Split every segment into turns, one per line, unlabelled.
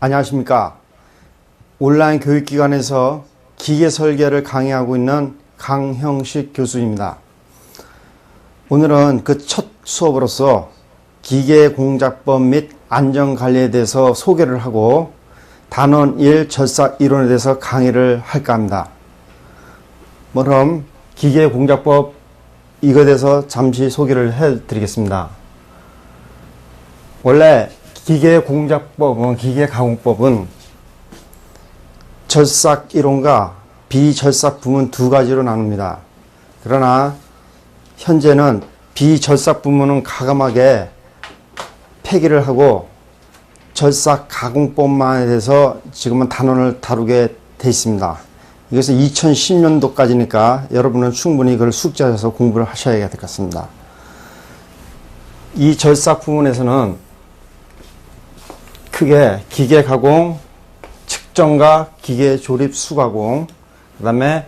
안녕하십니까. 온라인 교육기관에서 기계 설계를 강의하고 있는 강형식 교수입니다. 오늘은 그 첫 수업으로서 기계 공작법 및 안전관리에 대해서 소개를 하고 단원 1 절삭 이론에 대해서 강의를 할까 합니다. 그럼 기계 공작법 이거에 대해서 잠시 소개를 해 드리겠습니다. 원래 기계 공작법은, 기계 가공법은 절삭 이론과 비절삭 부문 두 가지로 나눕니다. 그러나 현재는 비절삭 부문은 가감하게 폐기를 하고 절삭 가공법만에 대해서 지금은 단원을 다루게 돼 있습니다. 이것은 2010년도까지니까 여러분은 충분히 그걸 숙지하셔서 공부를 하셔야 될 것 같습니다. 이 절삭 부문에서는 크게 기계 가공, 측정과 기계 조립 수가공, 그 다음에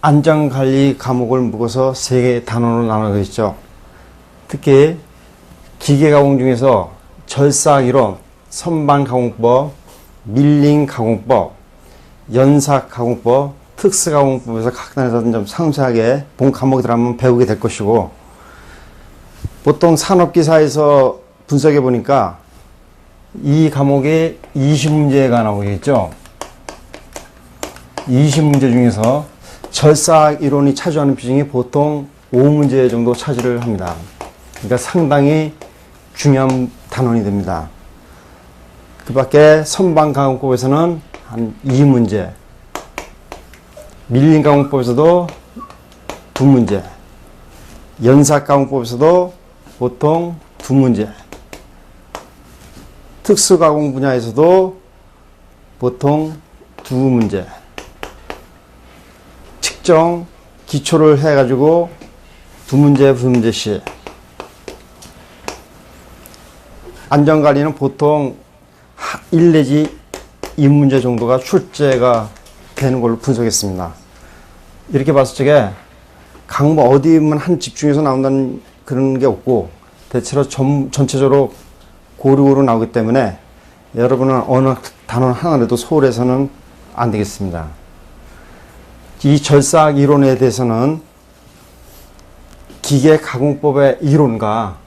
안전관리 과목을 묶어서 세 개의 단원으로 나누고 있죠. 특히 기계 가공 중에서 절삭 이론, 선반 가공법, 밀링 가공법, 연삭 가공법, 특수 가공법에서 각 단에서 좀 상세하게 본 과목들 한번 배우게 될 것이고, 보통 산업기사에서 분석해 보니까 이 과목에 20문제가 나오겠죠. 20문제 중에서 절삭 이론이 차지하는 비중이 보통 5문제 정도 차지를 합니다. 그러니까 상당히 중요한 단원이 됩니다. 그 밖에 선반 가공법에서는 한 2문제, 밀림 가공법에서도 2문제, 연삭 가공법에서도 보통 2문제, 특수 가공 분야에서도 보통 2문제, 측정 기초를 해가지고 2문제, 2문제씩, 안전관리는 보통 1 내지 2문제 정도가 출제가 되는 걸로 분석했습니다. 이렇게 봤을 적에 강목 어디만 한 집중해서 나온다는 그런 게 없고 대체로 전체적으로 고루고루 나오기 때문에 여러분은 어느 단원 하나라도 소홀해서는 안 되겠습니다. 이 절삭 이론에 대해서는 기계 가공법의 이론과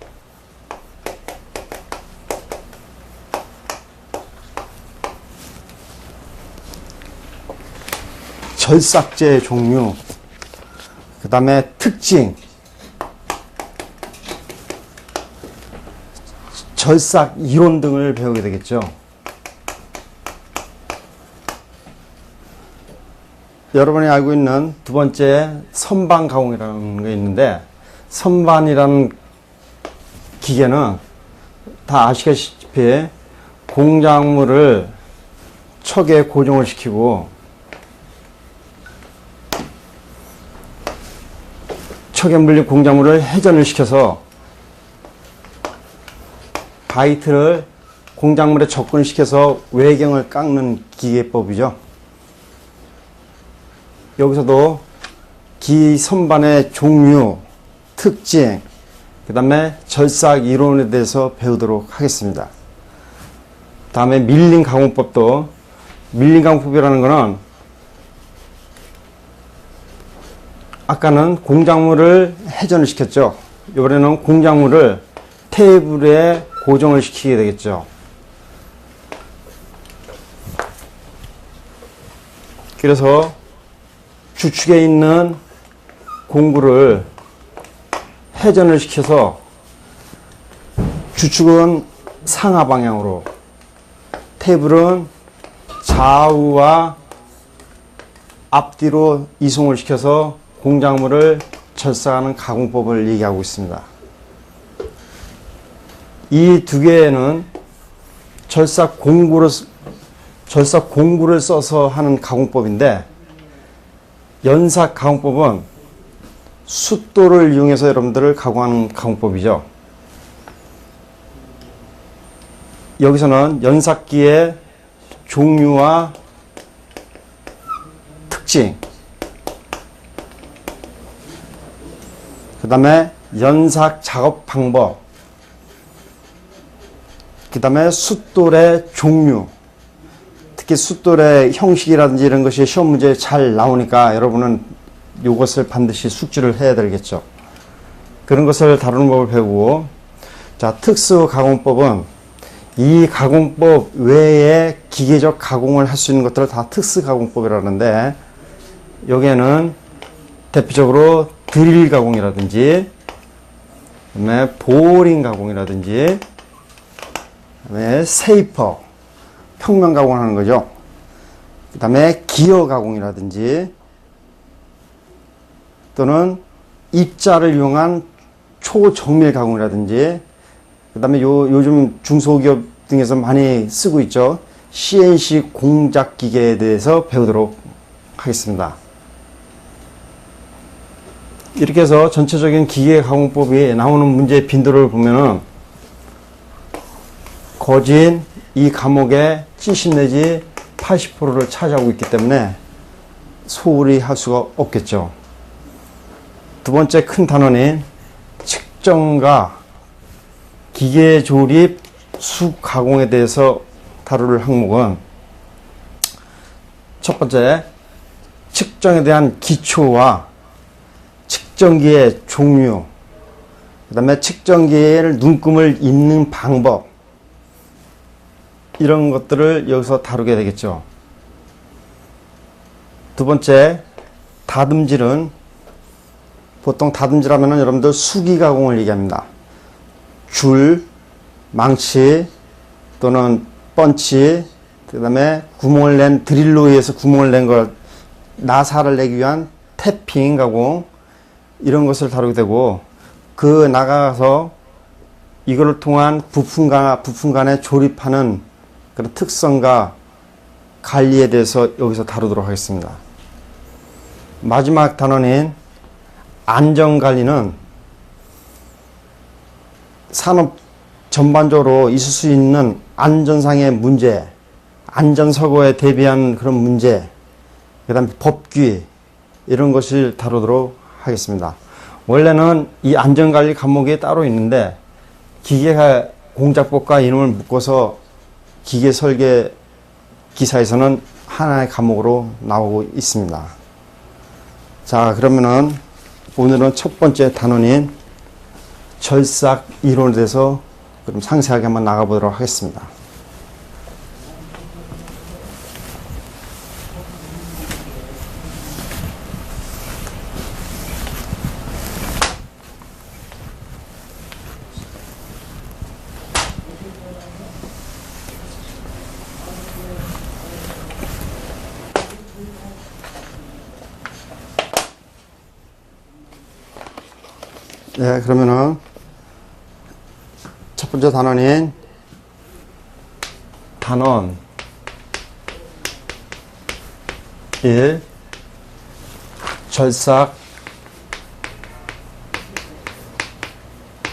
절삭제의 종류, 그 다음에 특징, 절삭 이론 등을 배우게 되겠죠. 여러분이 알고 있는 두 번째 선반 가공이라는 게 있는데, 선반이라는 기계는 다 아시다시피 공작물을 척에 고정을 시키고 척에 물린 공작물을 회전을 시켜서 바이트를 공작물에 접근시켜서 외경을 깎는 기계법이죠. 여기서도 기 선반의 종류, 특징, 그 다음에 절삭 이론에 대해서 배우도록 하겠습니다. 다음에 밀링 가공법도, 밀링 가공법이라는 것은 아까는 공작물을 회전을 시켰죠. 이번에는 공작물을 테이블에 고정을 시키게 되겠죠. 그래서 주축에 있는 공구를 회전을 시켜서 주축은 상하 방향으로, 테이블은 좌우와 앞뒤로 이송을 시켜서 공작물을 절삭하는 가공법을 얘기하고 있습니다. 이 두 개는 절삭 공구를 써서 하는 가공법인데, 연삭 가공법은 숫도를 이용해서 여러분들을 가공하는 가공법이죠. 여기서는 연삭기의 종류와 특징, 그 다음에 연삭 작업 방법, 그 다음에 숫돌의 종류, 특히 숫돌의 형식이라든지 이런 것이 시험 문제에 잘 나오니까 여러분은 이것을 반드시 숙지를 해야 되겠죠. 그런 것을 다루는 법을 배우고, 자, 특수가공법은 이 가공법 외에 기계적 가공을 할 수 있는 것들을 다 특수가공법이라는데, 여기에는 대표적으로 드릴 가공이라든지, 그다음에 보링 가공이라든지, 그다음에 세이퍼, 평면 가공하는 거죠. 그다음에 기어 가공이라든지, 또는 입자를 이용한 초정밀 가공이라든지, 그다음에 요즘 중소기업 등에서 많이 쓰고 있죠. CNC 공작 기계에 대해서 배우도록 하겠습니다. 이렇게 해서 전체적인 기계 가공법이 나오는 문제의 빈도를 보면은 거진 이 과목의 70 내지 80%를 차지하고 있기 때문에 소홀히 할 수가 없겠죠. 두 번째 큰 단원인 측정과 기계 조립 수 가공에 대해서 다룰 항목은, 첫 번째 측정에 대한 기초와 측정기의 종류, 그 다음에 측정기의 눈금을 잇는 방법, 이런 것들을 여기서 다루게 되겠죠. 두 번째, 다듬질은, 보통 다듬질하면 여러분들 수기 가공을 얘기합니다. 줄, 망치, 또는 펀치, 그 다음에 구멍을 낸, 드릴로 의해서 구멍을 낸 걸, 나사를 내기 위한 태핑 가공, 이런 것을 다루게 되고, 그 나가서 이걸 통한 부품 간에 조립하는 그런 특성과 관리에 대해서 여기서 다루도록 하겠습니다. 마지막 단원인 안전관리는 산업 전반적으로 있을 수 있는 안전상의 문제, 안전사고에 대비한 그런 문제, 그 다음에 법규, 이런 것을 다루도록 하겠습니다. 원래는 이 안전관리 과목이 따로 있는데, 기계가 공작법과 이놈을 묶어서 기계 설계 기사에서는 하나의 과목으로 나오고 있습니다. 자, 그러면은 오늘은 첫 번째 단원인 절삭 이론에 대해서 그럼 상세하게 한번 나가보도록 하겠습니다. 네, 그러면은 첫 번째 단원인 단원 1 절삭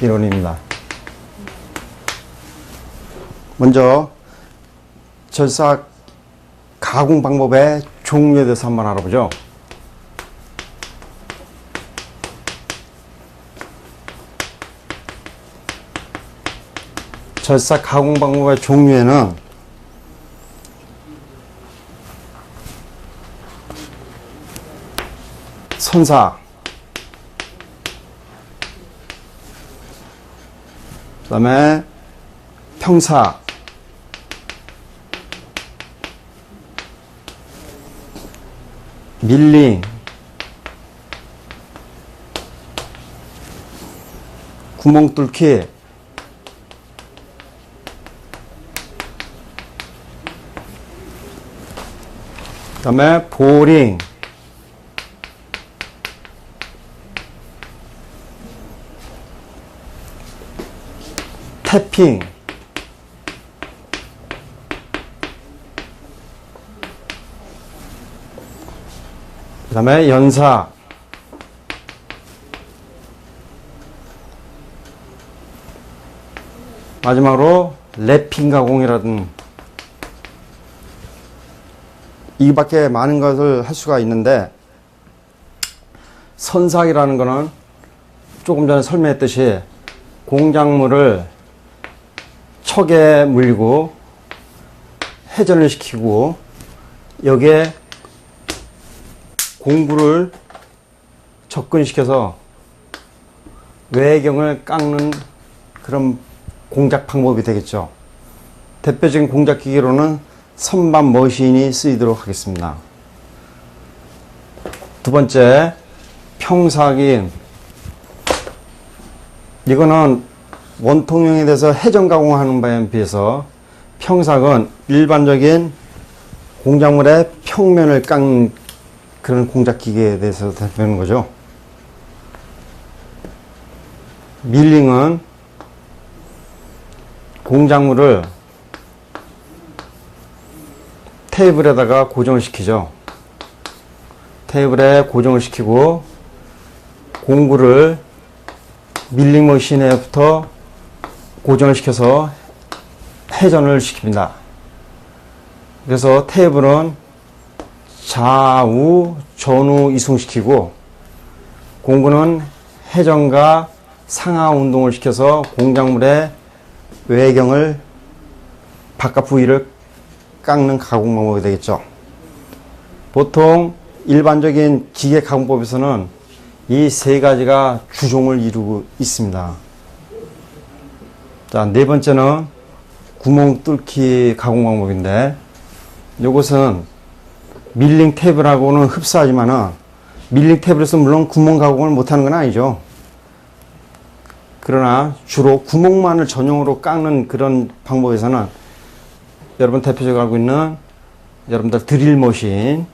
이론입니다. 먼저 절삭 가공 방법의 종류에 대해서 한번 알아보죠. 절삭 가공 방법의 종류에는 선사, 그 다음에 평사, 밀링, 구멍 뚫기, 그 다음에 보링, 태핑, 그 다음에 연사, 마지막으로 랩핑 가공이라든 이밖에 많은 것을 할 수가 있는데, 선삭이라는 것은 조금 전에 설명했듯이 공작물을 척에 물리고 회전을 시키고 여기에 공구를 접근시켜서 외경을 깎는 그런 공작 방법이 되겠죠. 대표적인 공작 기계로는 선반 머신이 쓰이도록 하겠습니다. 두 번째, 평삭인. 이거는 원통형에 대해서 해전 가공하는 바에 비해서 평삭은 일반적인 공작물의 평면을 깎는 그런 공작 기계에 대해서 대표하는 거죠. 밀링은 공작물을 테이블에다가 고정을 시키죠. 테이블에 고정을 시키고 공구를 밀링 머신에부터 고정을 시켜서 회전을 시킵니다. 그래서 테이블은 좌우, 전후 이송시키고 공구는 회전과 상하 운동을 시켜서 공작물의 외경을 바깥 부위를 깎는 가공 방법이 되겠죠. 보통 일반적인 기계 가공법에서는 이 세 가지가 주종을 이루고 있습니다. 자, 네 번째는 구멍 뚫기 가공 방법인데, 이것은 밀링 탭하고는 흡사하지만은 밀링 탭에서 물론 구멍 가공을 못하는 건 아니죠. 그러나 주로 구멍만을 전용으로 깎는 그런 방법에서는 여러분 대표적으로 알고 있는 여러분들 드릴 머신,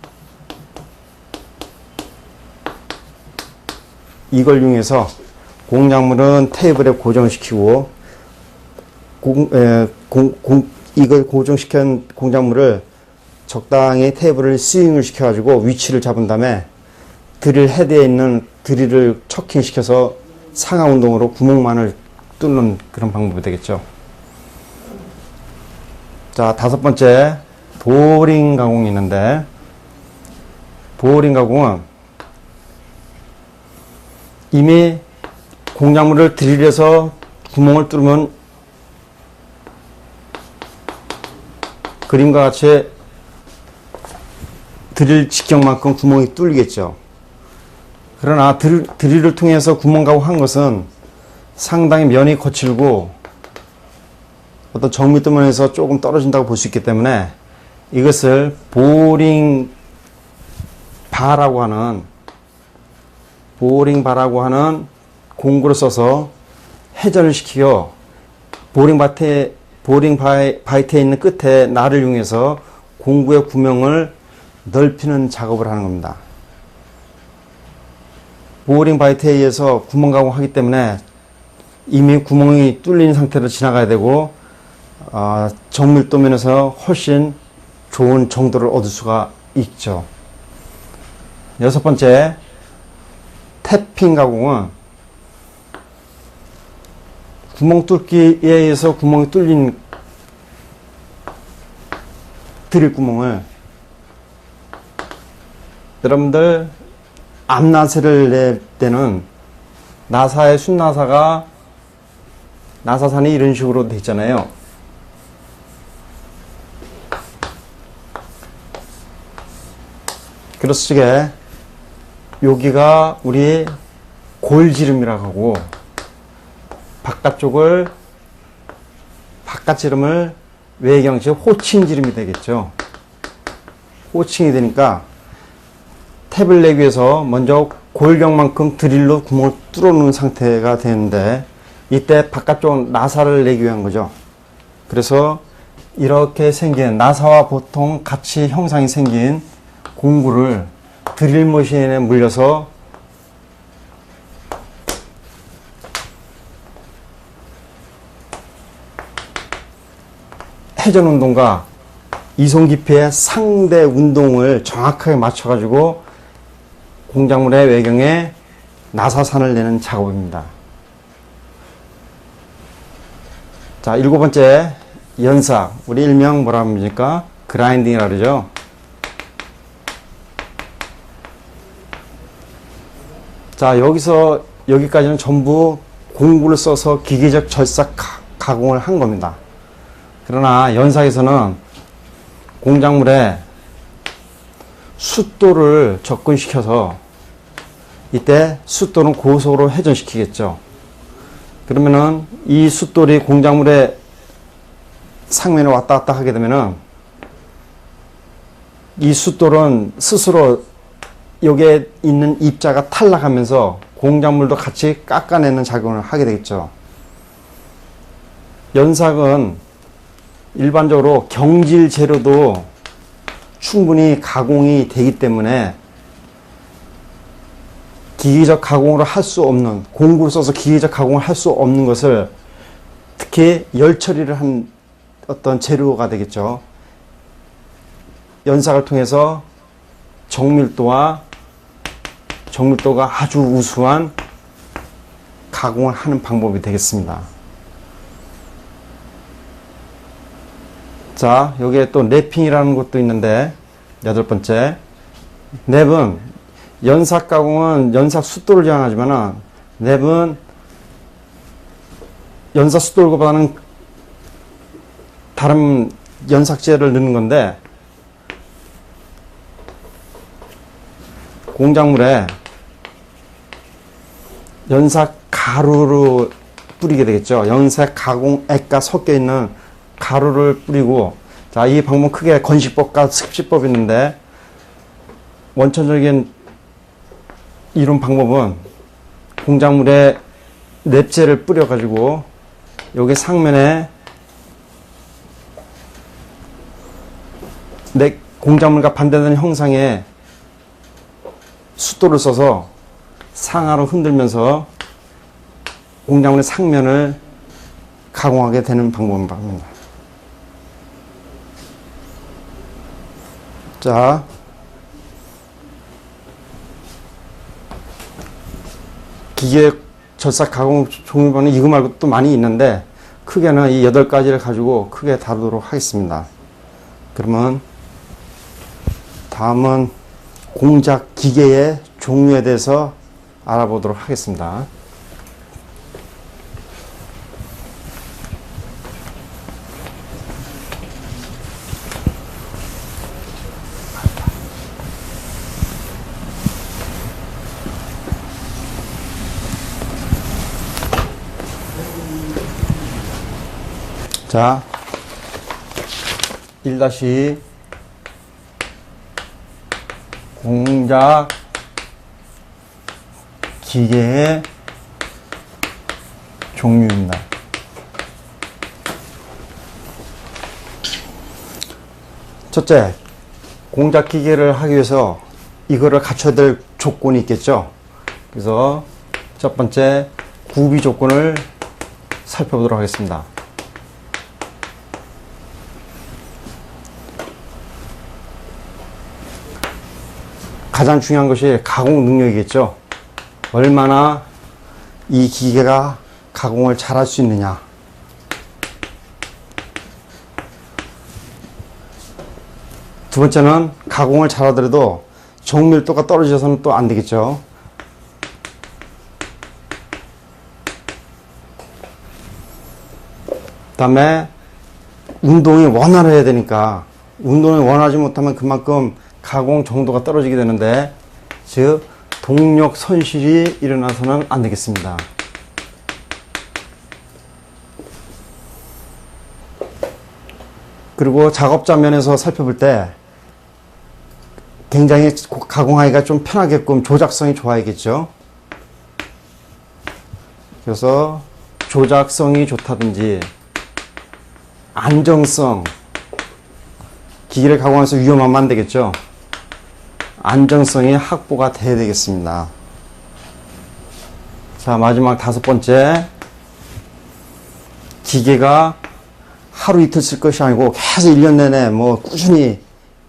이걸 이용해서 공작물은 테이블에 고정시키고 이걸 고정시킨 공작물을 적당히 테이블을 스윙을 시켜가지고 위치를 잡은 다음에 드릴 헤드에 있는 드릴을 척킹시켜서 상하 운동으로 구멍만을 뚫는 그런 방법이 되겠죠. 자, 다섯 번째, 보링 가공이 있는데, 보링 가공은 이미 공작물을 드릴해서 구멍을 뚫으면 그림과 같이 드릴 직경만큼 구멍이 뚫리겠죠. 그러나 드릴을 통해서 구멍 가공한 것은 상당히 면이 거칠고 어떤 정밀도 면에서 조금 떨어진다고 볼 수 있기 때문에 이것을 보링 바라고 하는 공구를 써서 회전을 시키고 보링 바이트에 있는 끝에 날을 이용해서 공구의 구멍을 넓히는 작업을 하는 겁니다. 보링 바이트에 의해서 구멍 가공하기 때문에 이미 구멍이 뚫린 상태로 지나가야 되고 정밀도 면에서 훨씬 좋은 정도를 얻을 수가 있죠. 여섯 번째, 탭핑 가공은 구멍 뚫기에 의해서 구멍이 뚫린 드릴 구멍을 여러분들 앞나사를 낼 때는 나사의 순나사가 나사산이 이런 식으로 돼 있잖아요. 그렇게 여기가 우리 골지름이라고 하고 바깥지름을 외경치 호칭지름이 되겠죠. 호칭이 되니까 탭을 내기 위해서 먼저 골경만큼 드릴로 구멍을 뚫어놓은 상태가 되는데 이때 바깥쪽 나사를 내기 위한 거죠. 그래서 이렇게 생긴 나사와 보통 같이 형상이 생긴 공구를 드릴 머신에 물려서 회전 운동과 이송 깊이의 상대 운동을 정확하게 맞춰가지고 공작물의 외경에 나사산을 내는 작업입니다. 자, 일곱 번째, 연삭. 우리 일명 뭐라 합니까? 그라인딩이라 그러죠. 자, 여기까지는 전부 공구를 써서 기계적 절삭 가공을 한 겁니다. 그러나 연삭에서는 공작물에 숫도를 접근시켜서 이때 숫도는 고속으로 회전시키겠죠. 그러면은 이 숫돌이 공작물의 상면에 왔다 갔다 하게 되면은 이 숫돌은 스스로 여기에 있는 입자가 탈락하면서 공작물도 같이 깎아내는 작용을 하게 되겠죠. 연삭은 일반적으로 경질 재료도 충분히 가공이 되기 때문에 기계적 가공을 할 수 없는, 공구를 써서 기계적 가공을 할 수 없는 것을 특히 열 처리를 한 어떤 재료가 되겠죠. 연삭을 통해서 정밀도가 아주 우수한 가공을 하는 방법이 되겠습니다. 자, 여기에 또 랩핑이라는 것도 있는데, 8번째. 랩은 연삭 가공은 연삭 숫돌을 제한하지만은 랩은 연삭 숫돌보다는 다른 연삭제를 넣는 건데, 공작물에 연삭 가루로 뿌리게 되겠죠. 연삭 가공액과 섞여 있는 가루를 뿌리고, 자, 이 방법 크게 건식법과 습식법이 있는데, 원천적인 이런 방법은 공작물에 랩제를 뿌려가지고 여기 상면에 공작물과 반대되는 형상의 숫돌을 써서 상하로 흔들면서 공작물의 상면을 가공하게 되는 방법입니다. 자, 기계 절삭 가공 종류는 이거 말고 또 많이 있는데 크게는 이 8가지를 가지고 크게 다루도록 하겠습니다. 그러면 다음은 공작 기계의 종류에 대해서 알아보도록 하겠습니다. 자, 1- 공작 기계의 종류입니다. 첫째, 공작 기계를 하기 위해서 이거를 갖춰야 될 조건이 있겠죠. 그래서 첫 번째, 구비 조건을 살펴보도록 하겠습니다. 가장 중요한 것이 가공 능력이겠죠. 얼마나 이 기계가 가공을 잘할 수 있느냐. 두 번째는 가공을 잘하더라도 정밀도가 떨어져서는 또 안 되겠죠. 그 다음에 운동이 원활해야 되니까, 운동이 원하지 못하면 그만큼 가공 정도가 떨어지게 되는데, 즉 동력 손실이 일어나서는 안 되겠습니다. 그리고 작업자 면에서 살펴볼 때 굉장히 가공하기가 좀 편하게끔 조작성이 좋아야겠죠. 그래서 조작성이 좋다든지 안정성, 기계를 가공해서 위험하면 안 되겠죠. 안정성이 확보가 돼야 되겠습니다. 자, 마지막 5번째. 기계가 하루 이틀 쓸 것이 아니고 계속 1년 내내 뭐 꾸준히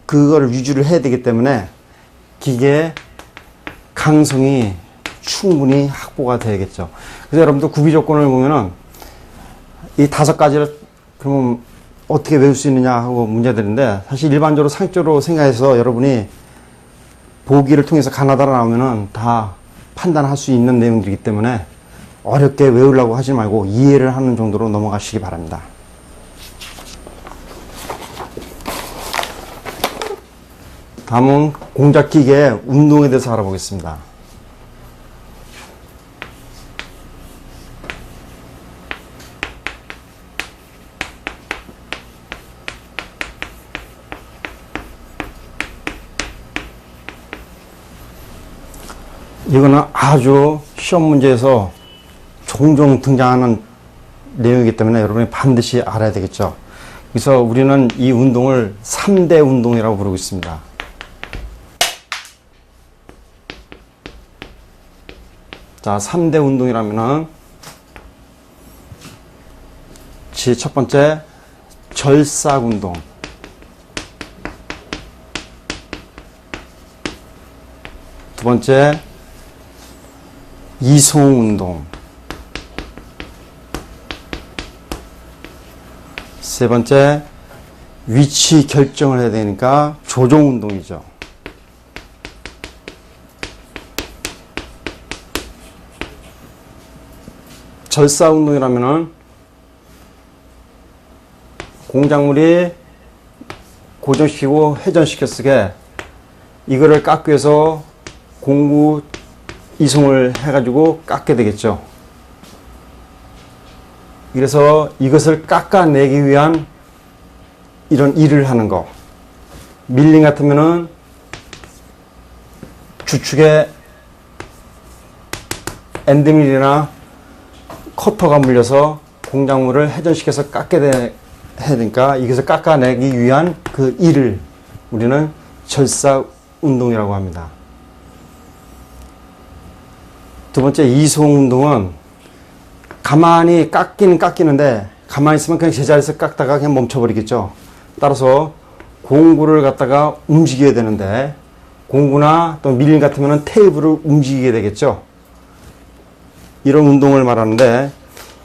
그거를 유지를 해야 되기 때문에 기계의 강성이 충분히 확보가 되겠죠. 그래서 여러분들 구비 조건을 보면은 이 5가지를 그러면 어떻게 외울 수 있느냐 하고 문제들인데, 사실 일반적으로 상식적으로 생각해서 여러분이 보기를 통해서 가나다라 나오면은 다 판단할 수 있는 내용들이기 때문에 어렵게 외우려고 하지 말고 이해를 하는 정도로 넘어가시기 바랍니다. 다음은 공작기계 운동에 대해서 알아보겠습니다. 이거는 아주 시험 문제에서 종종 등장하는 내용이기 때문에 여러분이 반드시 알아야 되겠죠. 그래서 우리는 이 운동을 3대 운동이라고 부르고 있습니다. 자, 3대 운동이라면은 첫 번째 절삭 운동, 두 번째 이송 운동, 세 번째 위치 결정을 해야 되니까 조종 운동이죠. 절삭 운동이라면은 공작물이 고정시키고 회전시켰으게 이거를 깎기 위해서 공구 이송을 해가지고 깎게 되겠죠. 그래서 이것을 깎아내기 위한 이런 일을 하는 거. 밀링 같으면은 주축에 엔드밀이나 커터가 물려서 공작물을 회전시켜서 깎게 해야 되니까 이것을 깎아내기 위한 그 일을 우리는 절삭 운동이라고 합니다. 두 번째 이송 운동은 가만히 깎기는 깎이는데 가만히 있으면 그냥 제자리에서 깎다가 그냥 멈춰버리겠죠. 따라서 공구를 갖다가 움직여야 되는데 공구나 또 밀림 같으면 테이블을 움직이게 되겠죠. 이런 운동을 말하는데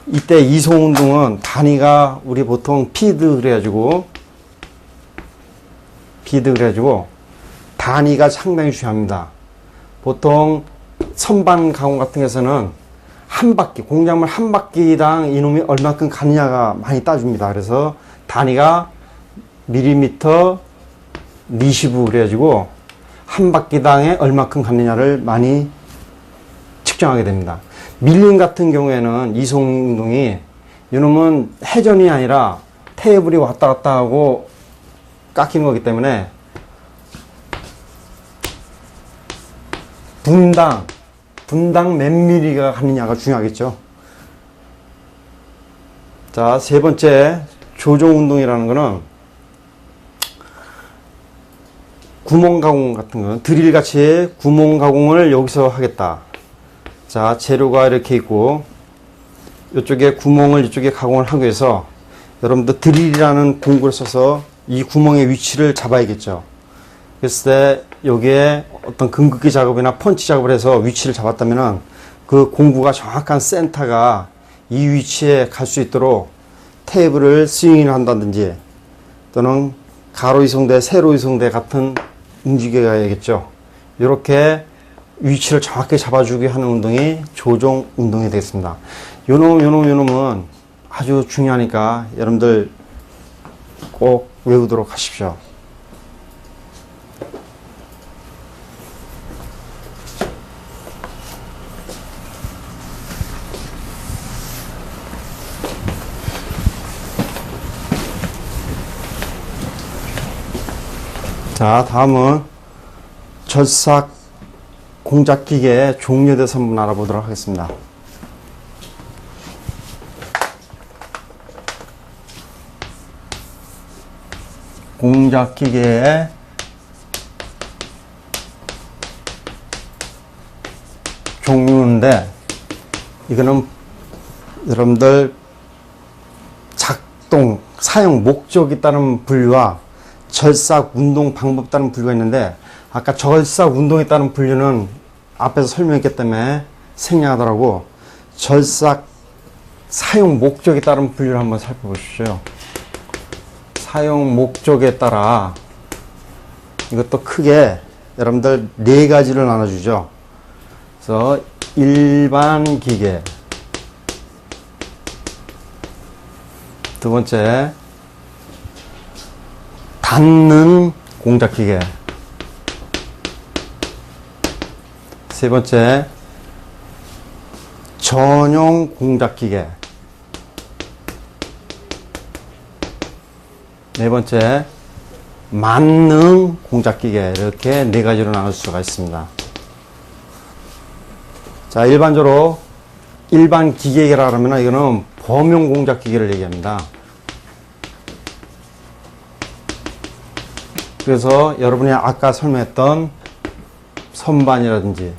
이때 이송 운동은 단위가 우리 보통 피드 그래가지고 단위가 상당히 중요합니다. 보통 선반 가공 같은 데서는 한 바퀴, 공작물 한 바퀴당 이놈이 얼마큼 가느냐가 많이 따집니다. 그래서 단위가 밀리미터 리시브 그래가지고 한 바퀴당에 얼마큼 가느냐를 많이 측정하게 됩니다. 밀림 같은 경우에는 이송 운동이 이놈은 회전이 아니라 테이블이 왔다 갔다 하고 깎이는 거기 때문에 분당 몇 미리가 가느냐가 중요하겠죠. 자, 세 번째 조종 운동이라는 거는 구멍 가공 같은 거, 드릴 같이 구멍 가공을 여기서 하겠다. 자, 재료가 이렇게 있고 이쪽에 구멍을 이쪽에 가공을 하기 위해서 여러분들 드릴이라는 공구를 써서 이 구멍의 위치를 잡아야겠죠. 그랬을 때 여기에 어떤 금극기 작업이나 펀치 작업을 해서 위치를 잡았다면은 그 공구가 정확한 센터가 이 위치에 갈 수 있도록 테이블을 스윙을 한다든지 또는 가로 이송대, 세로 이송대 같은 움직여야겠죠. 이렇게 위치를 정확히 잡아주게 하는 운동이 조종 운동이 되겠습니다. 요놈은 아주 중요하니까 여러분들 꼭 외우도록 하십시오. 자, 다음은 절삭 공작기계의 종류에 대해서 한번 알아보도록 하겠습니다. 공작기계의 종류인데 이거는 여러분들 작동, 사용 목적에 따른 분류와 절삭 운동 방법 따른 분류가 있는데 아까 절삭 운동에 따른 분류는 앞에서 설명했기 때문에 생략하더라고. 절삭 사용 목적에 따른 분류를 한번 살펴보십시오. 사용 목적에 따라 이것도 크게 여러분들 네 가지를 나눠주죠. 그래서 일반 기계, 두 번째 닿는 공작기계, 세 번째, 전용 공작기계. 네 번째, 만능 공작기계. 이렇게 네 가지로 나눌 수가 있습니다. 자, 일반적으로 일반 기계라 하면 이거는 범용 공작기계를 얘기합니다. 그래서 여러분이 아까 설명했던 선반이라든지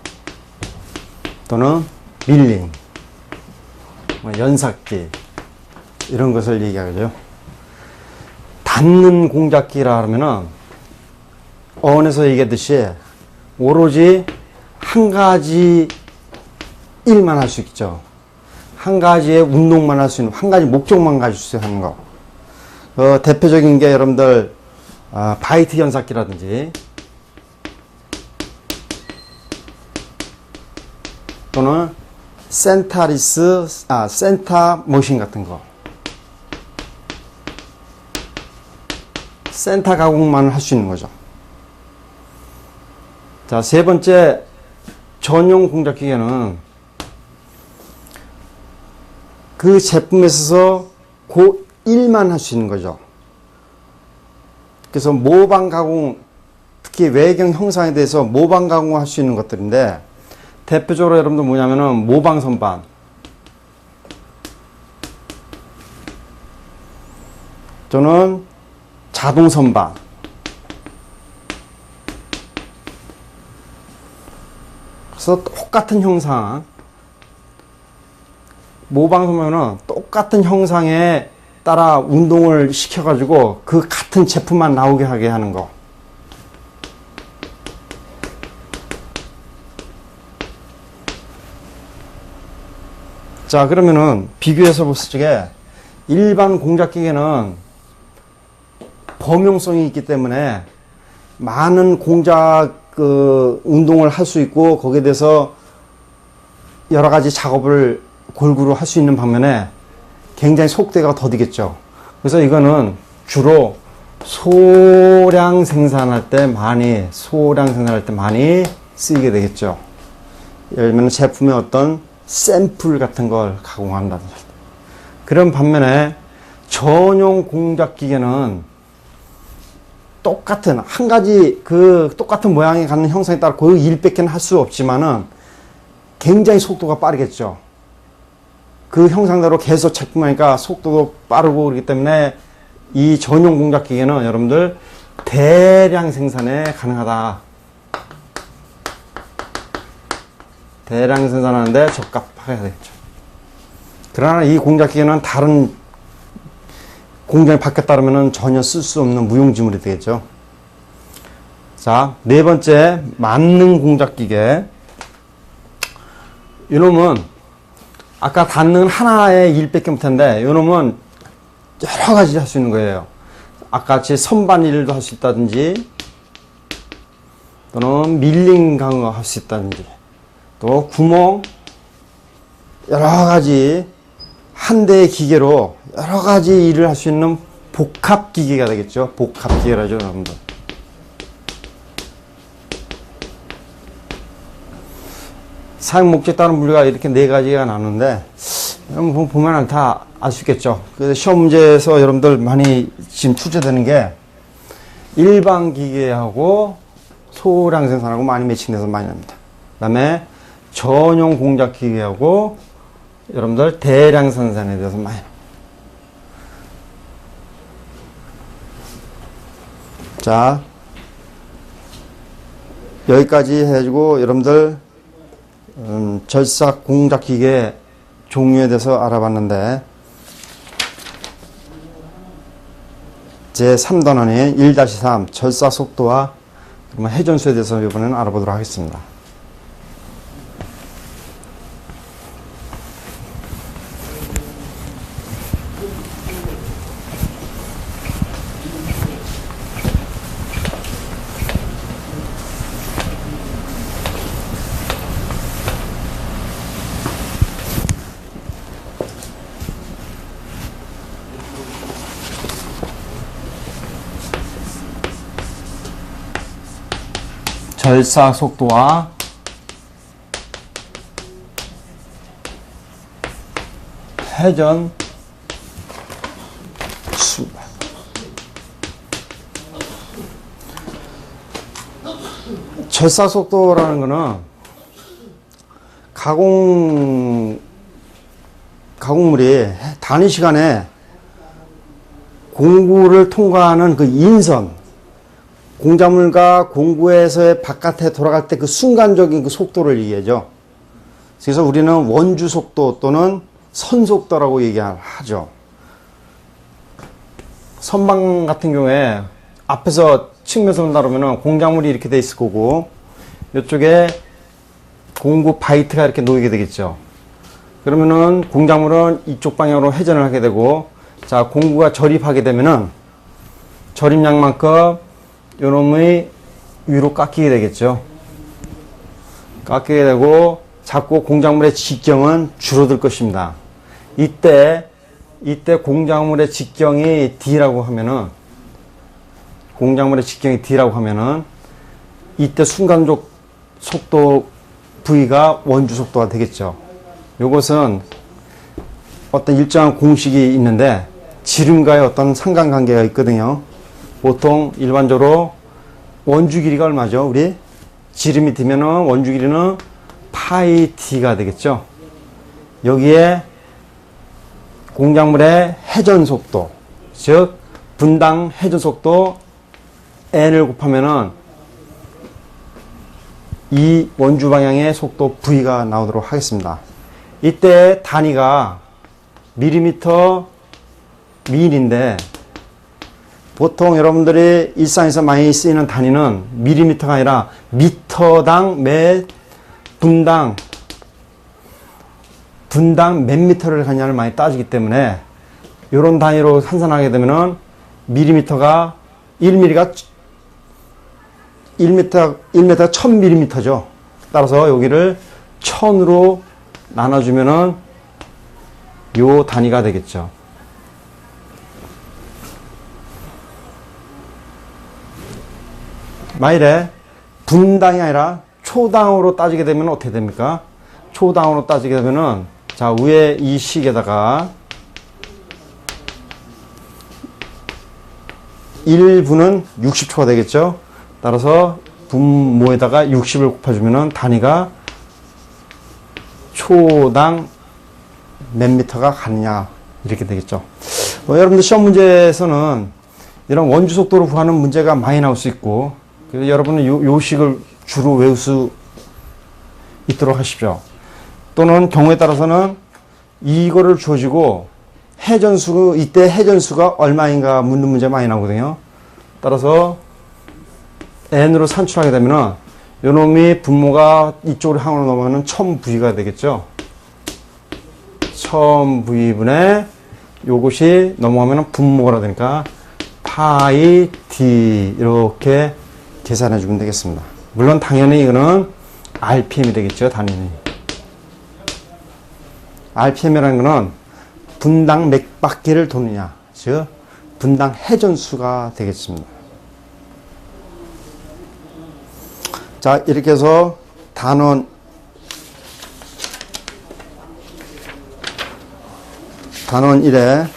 또는 밀링, 연삭기 이런 것을 얘기하죠. 닿는 공작기라 하면은 어원에서 얘기했듯이 오로지 한 가지 일만 할 수 있죠. 한 가지의 운동만 할 수 있는, 한 가지 목적만 가질 수 있는 거. 대표적인 게 여러분들 바이트 연삭기라든지 또는 센타 머신 같은 거. 센터 가공만 할 수 있는 거죠. 자, 세 번째 전용 공작기계는 그 제품에 있어서 그 일만 할 수 있는 거죠. 그래서 모방 가공, 특히 외경 형상에 대해서 모방 가공할 수 있는 것들인데, 대표적으로 여러분들 뭐냐면은 모방 선반, 또는 자동 선반, 그래서 똑같은 형상, 모방 선반은 똑같은 형상에 따라 운동을 시켜가지고 그 같은 제품만 나오게 하게 하는 거. 자, 그러면은 비교해서 봤을 적에 일반 공작기계는 범용성이 있기 때문에 많은 공작 운동을 할 수 있고 거기에 대해서 여러 가지 작업을 골고루 할 수 있는 반면에 굉장히 속도가 더디겠죠. 그래서 이거는 주로 소량 생산할 때 많이 쓰이게 되겠죠. 예를 들면 제품의 어떤 샘플 같은 걸 가공한다든지. 그런 반면에 전용 공작기계는 똑같은 한 가지 똑같은 모양이 갖는 형상에 따라 그 일밖에 할 수 없지만은 굉장히 속도가 빠르겠죠. 그 형상대로 계속 제품하니까 속도도 빠르고 그렇기 때문에 이 전용 공작기계는 여러분들 대량 생산에 가능하다. 대량 생산하는데 적합하게 되겠죠. 그러나 이 공작기계는 다른 공장에 바뀌었다 그러면 전혀 쓸 수 없는 무용지물이 되겠죠. 자, 네 번째, 만능 공작기계. 이놈은 아까 닿는 하나의 일밖에 못했는데 이놈은 여러 가지 할 수 있는 거예요. 아까 같이 선반 일도 할 수 있다든지 또는 밀링 강화 할 수 있다든지 또 구멍 여러 가지 한 대의 기계로 여러 가지 일을 할 수 있는 복합 기계가 되겠죠. 복합 기계라죠, 여러분들. 사용 목적에 따른 분류가 이렇게 네 가지가 나오는데, 여러분 보면 다 알 수 있겠죠. 그래서 시험 문제에서 여러분들 많이 지금 출제되는 게 일반 기계하고 소량 생산하고 많이 매칭돼서 많이 납니다. 그 다음에 전용 공작 기계하고 여러분들 대량 생산에 대해서 많이 납니다. 자, 여기까지 해가지고 여러분들 절삭 공작기계 종류에 대해서 알아봤는데, 제 3단원인 1-3 절삭 속도와 회전수에 대해서 이번에는 알아보도록 하겠습니다. 절삭 속도와 회전 수. 절삭 속도라는 거는 가공물이 단위 시간에 공구를 통과하는 그 인선, 공작물과 공구에서의 바깥에 돌아갈 때 그 순간적인 그 속도를 얘기하죠. 그래서 우리는 원주 속도 또는 선 속도라고 얘기하죠. 선방 같은 경우에 앞에서 측면선을 다루면 공작물이 이렇게 돼 있을 거고, 이쪽에 공구 바이트가 이렇게 놓이게 되겠죠. 그러면은 공작물은 이쪽 방향으로 회전을 하게 되고, 자, 공구가 저립하게 되면은 저립량만큼 요놈의 위로 깎이게 되겠죠. 깎이게 되고 자꾸 공작물의 직경은 줄어들 것입니다. 이때 공작물의 직경이 D라고 하면은, 이때 순간적 속도 V가 원주 속도가 되겠죠. 요것은 어떤 일정한 공식이 있는데 지름과의 어떤 상관관계가 있거든요. 보통 일반적으로 원주 길이가 얼마죠? 우리 지름이 D면은 원주 길이는 파이 D가 되겠죠. 여기에 공작물의 회전 속도, 즉 분당 회전 속도 n을 곱하면은 이 원주 방향의 속도 V가 나오도록 하겠습니다. 이때 단위가 밀리미터 밀인데, 보통 여러분들이 일상에서 많이 쓰이는 단위는 밀리미터가 아니라 미터당 몇 분당 몇 미터를 가냐를 많이 따지기 때문에 이런 단위로 환산하게 되면은 밀리미터가 1mm가 1000mm죠. 따라서 여기를 1000으로 나눠주면은 요 단위가 되겠죠. 만일에 분당이 아니라 초당으로 따지게 되면 어떻게 됩니까? 초당으로 따지게 되면은, 자, 위에 이 식에다가 1분은 60초가 되겠죠. 따라서 분모에다가 60을 곱해주면은 단위가 초당 몇 미터가 가느냐, 이렇게 되겠죠. 여러분들 시험 문제에서는 이런 원주 속도로 구하는 문제가 많이 나올 수 있고, 그래서 여러분은 요 식을 주로 외울 수 있도록 하십시오. 또는 경우에 따라서는 이거를 주어지고 이때 회전수가 얼마인가 묻는 문제 많이 나오거든요. 따라서 n으로 산출하게 되면은 요놈이 분모가 이쪽으로 항으로 넘어가면 1000V가 되겠죠. 1000V분의 요것이 넘어가면 분모가 되니까 파이 D 이렇게 계산해 주면 되겠습니다. 물론 당연히 이거는 RPM이 되겠죠. 단위는 RPM이라는 거는 분당 몇 바퀴를 도느냐, 즉 분당 회전수가 되겠습니다. 자, 이렇게 해서 단원 단원 1에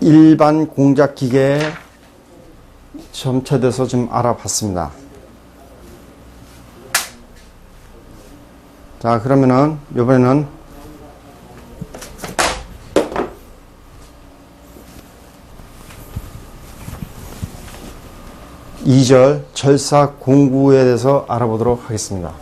일반 공작 기계에 점체돼서 좀 알아봤습니다. 자, 그러면은 이번에는 이절 절삭 공구에 대해서 알아보도록 하겠습니다.